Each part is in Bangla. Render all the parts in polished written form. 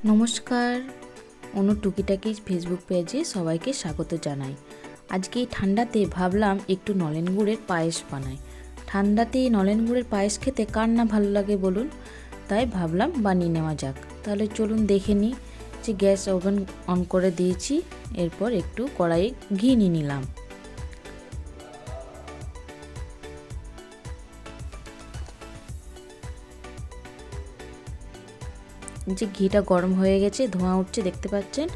নমস্কার, অনু টুকিটাকি ফেসবুক পেজে সবাইকে স্বাগত জানাই। আজকে এই ঠান্ডাতে ভাবলাম একটু নলেন গুড়ের পায়েস বানাই। ঠান্ডাতে নলেন গুড়ের পায়েস খেতে কার না ভালো লাগে বলুন, তাই ভাবলাম বানিয়ে নেওয়া যাক। তাহলে চলুন দেখে নিই। যে গ্যাস ওভেন অন করে দিয়েছি, এরপর একটু কড়াইয়ে ঘি নিয়ে নিলাম। যে ঘিটা গরম হয়ে গেছে, ধোঁয়া উঠছে দেখতে পাচ্ছেন।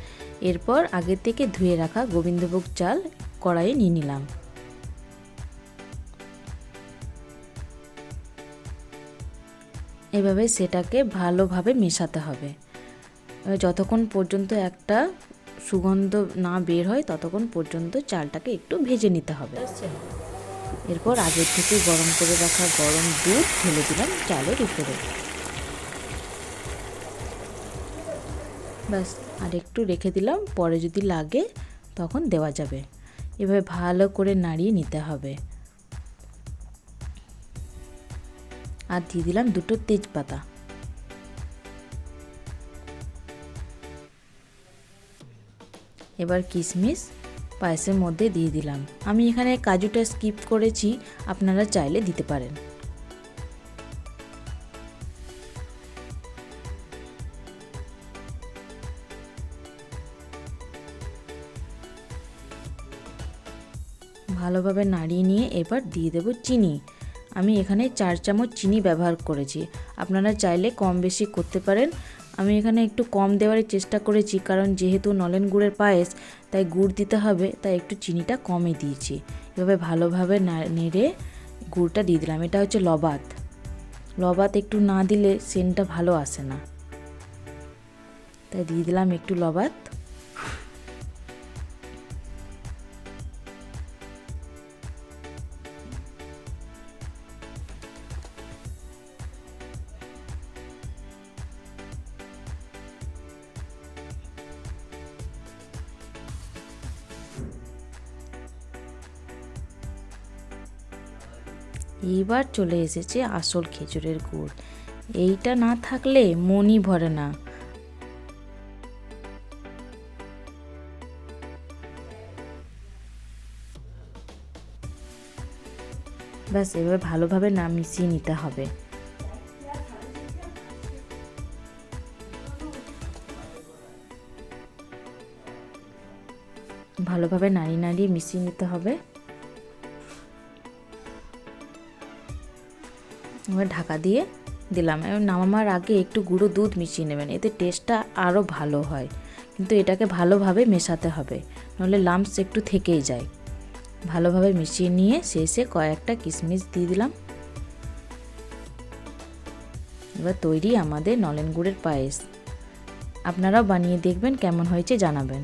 এরপর আগে থেকে ধুয়ে রাখা গোবিন্দভোগ চাল কড়াইয়ে নিয়ে নিলাম। এভাবে সেটাকে ভালোভাবে মেশাতে হবে। যতক্ষণ পর্যন্ত একটা সুগন্ধ না বের হয় ততক্ষণ পর্যন্ত চালটাকে একটু ভেজে নিতে হবে। এরপর আগের থেকে গরম করে রাখা গরম দুধ ঢেলে দিলাম চালের উপরে। ব্যাস, আর একটু রেখে দিলাম, পরে যদি লাগে তখন দেওয়া যাবে। এভাবে ভালো করে নাড়িয়ে নিতে হবে। আর দিয়ে দিলাম দুটো তেজপাতা। এবার কিশমিশ পায়েসের মধ্যে দিয়ে দিলাম। আমি এখানে কাজুটা স্কিপ করেছি, আপনারা চাইলে দিতে পারেন। ভালোভাবে নাড়িয়ে নিয়ে এবার দিয়ে দেব চিনি। আমি এখানে 4 চামচ চিনি ব্যবহার করেছি, আপনারা চাইলে কম বেশি করতে পারেন। আমি এখানে একটু কম দেওয়ার চেষ্টা করেছি, কারণ যেহেতু নলেন গুড়ের পায়েস তাই গুড় দিতে হবে, তাই একটু চিনিটা কমই দিয়েছি। এভাবে ভালোভাবে নেড়ে গুড়টা দিয়ে দিলাম। এটা হচ্ছে লবাত। লবাত একটু না দিলে সেন্টটা ভালো আসে না, তাই দিয়ে দিলাম একটু লবাত। এইবার চলে এসেছে আসল খেজুরের গুড়। এইটা না থাকলে মনই ভরে না। ব্যাস, এভাবে ভালোভাবে মিশিয়ে নিতে হবে। ভালোভাবে নাড়িয়ে নাড়িয়ে মিশিয়ে নিতে হবে। এবার ঢাকা দিয়ে দিলাম। এবং নামানোর আগে একটু গুঁড়ো দুধ মিশিয়ে নেবেন, এতে টেস্টটা আরও ভালো হয়। কিন্তু এটাকে ভালোভাবে মেশাতে হবে, নাহলে লাম্পস একটু থেকেই যায়। ভালোভাবে মিশিয়ে নিয়ে শেষে কয়েকটা কিশমিশ দিয়ে দিলাম। এবার তৈরি আমাদের নলেন গুড়ের পায়েস। আপনারাও বানিয়ে দেখবেন, কেমন হয়েছে জানাবেন।